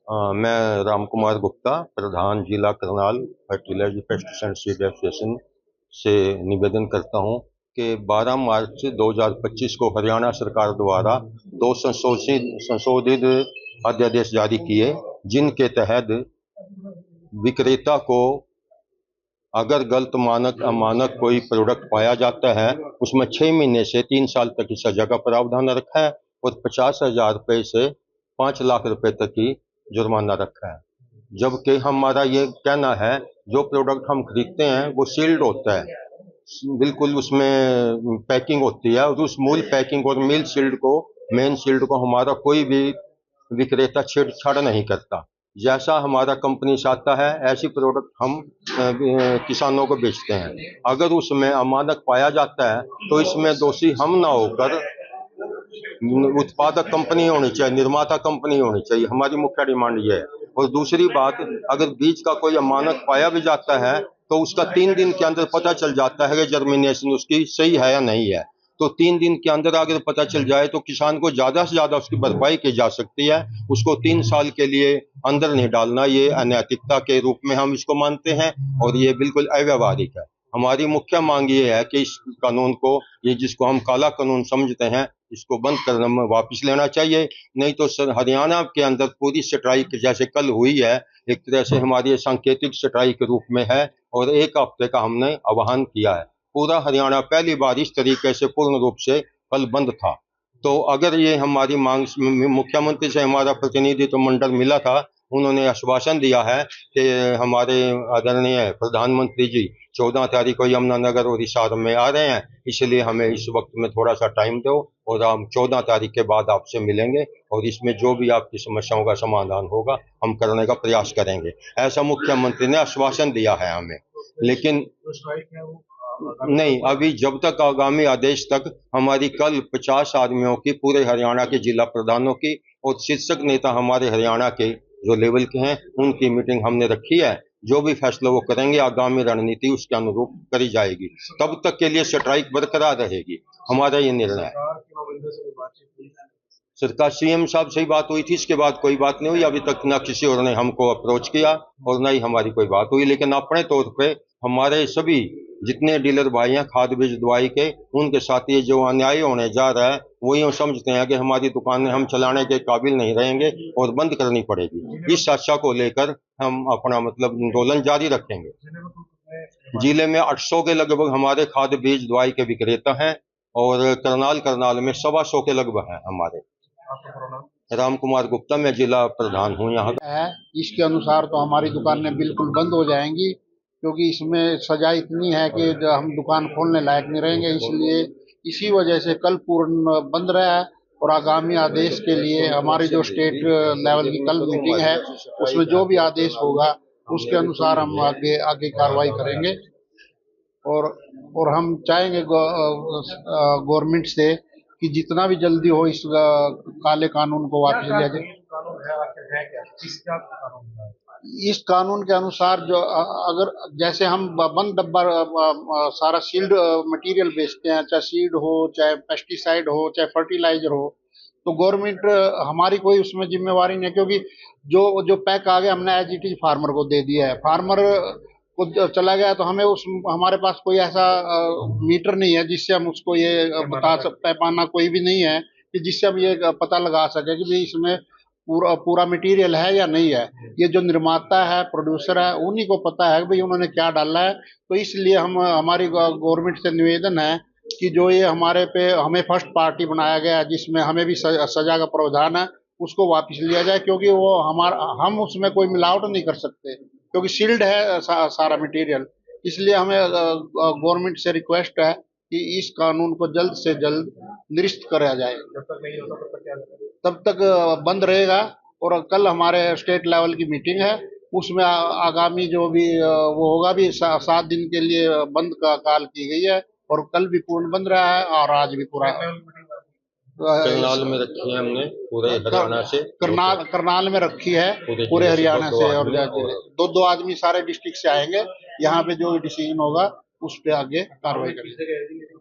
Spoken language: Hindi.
मैं राम कुमार गुप्ता, प्रधान जिला Karnal fertilizer pesticide seed association से निवेदन करता हूं कि 12 मार्च 2025 को हरियाणा सरकार द्वारा दो संशोधित अध्यादेश जारी किए, जिनके तहत विक्रेता को अगर गलत मानक अमानक कोई प्रोडक्ट पाया जाता है, उसमें 6 महीने से 3 साल तक की सजा का प्रावधान रखा है और 50,000 रुपये से 5 लाख रुपए तक की जुर्माना रखा है। जबकि हमारा ये कहना है, जो प्रोडक्ट हम खरीदते हैं वो सील्ड होता है, बिल्कुल उसमें पैकिंग होती है, और उस मूल पैकिंग और मिल शील्ड को, मेन शील्ड को हमारा कोई भी विक्रेता छेड़छाड़ नहीं करता। जैसा हमारा कंपनी से आता है, ऐसी प्रोडक्ट हम किसानों को बेचते हैं। अगर उसमें अमानक पाया जाता है तो इसमें दोषी हम ना होकर उत्पादक कंपनी होनी चाहिए, निर्माता कंपनी होनी चाहिए। हमारी मुख्य डिमांड ये है। और दूसरी बात, अगर बीज का कोई अमानक पाया भी जाता है तो उसका 3 दिन के अंदर पता चल जाता है कि जर्मिनेशन उसकी सही है या नहीं है। तो 3 दिन के अंदर अगर पता चल जाए तो किसान को ज्यादा से ज्यादा उसकी भरपाई की जा सकती है। उसको 3 साल के लिए अंदर नहीं डालना, ये अनैतिकता के रूप में हम इसको मानते हैं और ये बिल्कुल अव्यवहारिक है। हमारी मुख्य मांग ये है कि इस कानून को, ये जिसको हम काला कानून समझते हैं, इसको बंद करना में वापस लेना चाहिए। नहीं तो सर, हरियाणा के अंदर पूरी स्ट्राइक जैसे कल हुई है, एक तरह से हमारी सांकेतिक स्ट्राइक के रूप में है और 1 हफ्ते का हमने आह्वान किया है। पूरा हरियाणा पहली बार इस तरीके से पूर्ण रूप से कल बंद था। तो अगर ये हमारी मांग, मुख्यमंत्री से हमारा प्रतिनिधित्व मंडल मिला था, उन्होंने आश्वासन दिया है कि हमारे आदरणीय प्रधानमंत्री जी 14 तारीख को यमुनानगर और हिसार में आ रहे हैं, इसलिए हमें इस वक्त में थोड़ा सा टाइम दो और हम 14 तारीख के बाद आपसे मिलेंगे और इसमें जो भी आपकी समस्याओं का समाधान होगा हम करने का प्रयास करेंगे। ऐसा मुख्यमंत्री ने आश्वासन दिया है हमें। लेकिन नहीं, अभी जब तक आगामी आदेश तक हमारी कल 50 आदमियों की, पूरे हरियाणा के जिला प्रधानों की और शीर्षक नेता हमारे हरियाणा के जो लेवल के हैं, उनकी मीटिंग हमने रखी है। जो भी फैसला वो करेंगे, आगामी रणनीति उसके अनुरूप करी जाएगी। तब तक के लिए स्ट्राइक बरकरार रहेगी, हमारा ये निर्णय है। सरकार सीएम साहब से ही बात हुई थी, इसके बाद कोई बात नहीं हुई अभी तक। ना किसी और ने हमको अप्रोच किया और ना ही हमारी कोई बात हुई। लेकिन अपने तौर पे हमारे सभी जितने डीलर भाई हैं खाद बीज दवाई के, उनके साथ ये जो अन्याय होने जा रहा है, वो यूँ समझते हैं कि हमारी दुकानें हम चलाने के काबिल नहीं रहेंगे और बंद करनी पड़ेगी। इस आशा को लेकर हम अपना मतलब आंदोलन जारी रखेंगे। जिले में 800 के लगभग हमारे खाद बीज दवाई के विक्रेता हैं और करनाल में 125 के लगभग हैं हमारे। राम कुमार गुप्ता, मैं जिला प्रधान हूँ यहाँ है। इसके अनुसार तो हमारी दुकानें बिल्कुल बंद हो जाएंगी, क्योंकि इसमें सजा इतनी है कि हम दुकान खोलने लायक नहीं रहेंगे। इसलिए इसी वजह से कल पूर्ण बंद रहा है और आगामी आदेश के लिए हमारी जो स्टेट लेवल की कल मीटिंग है, उसमें जो भी आदेश होगा उसके अनुसार हम आगे आगे कार्रवाई करेंगे। और हम चाहेंगे गवर्नमेंट से कि जितना भी जल्दी हो इस काले कानून को वापस लिया जाए। इस कानून के अनुसार जो अगर जैसे हम बंद डब्बा सारा सील्ड मटेरियल बेचते हैं, चाहे सीड हो, चाहे पेस्टिसाइड हो, चाहे फर्टिलाइजर हो, तो गवर्नमेंट हमारी कोई उसमें जिम्मेवारी नहीं है, क्योंकि जो जो पैक आ गया हमने एज इट इज फार्मर को दे दिया है। फार्मर को चला गया तो हमें उस हमारे पास कोई ऐसा मीटर नहीं है जिससे हम उसको ये बता पैमाना कोई भी नहीं है कि जिससे हम ये पता लगा सके कि भाई इसमें पूरा मटेरियल है या नहीं है। ये जो निर्माता है, प्रोड्यूसर है, उन्हीं को पता है भाई उन्होंने क्या डाला है। तो इसलिए हमारी गवर्नमेंट से निवेदन है कि जो ये हमारे पे हमें फर्स्ट पार्टी बनाया गया है, जिसमें हमें भी सजा का प्रावधान है, उसको वापस लिया जाए, क्योंकि वो हम उसमें कोई मिलावट नहीं कर सकते, क्योंकि सील्ड है सारा मटेरियल। इसलिए हमें गवर्नमेंट से रिक्वेस्ट है कि इस कानून को जल्द से जल्द निरस्त करा जाए। तब तक बंद रहेगा। और कल हमारे स्टेट लेवल की मीटिंग है, उसमें आगामी जो भी वो होगा भी 7 दिन के लिए बंद का काल की गई है और कल भी पूर्ण बंद रहा है और आज भी पूरा करनाल में रखी है हमने पूरे हरियाणा से। करनाल में रखी है पूरे हरियाणा से और दो आदमी सारे डिस्ट्रिक्ट से आएंगे। यहाँ पे जो डिसीजन होगा उस पे आगे कार्रवाई करेंगे।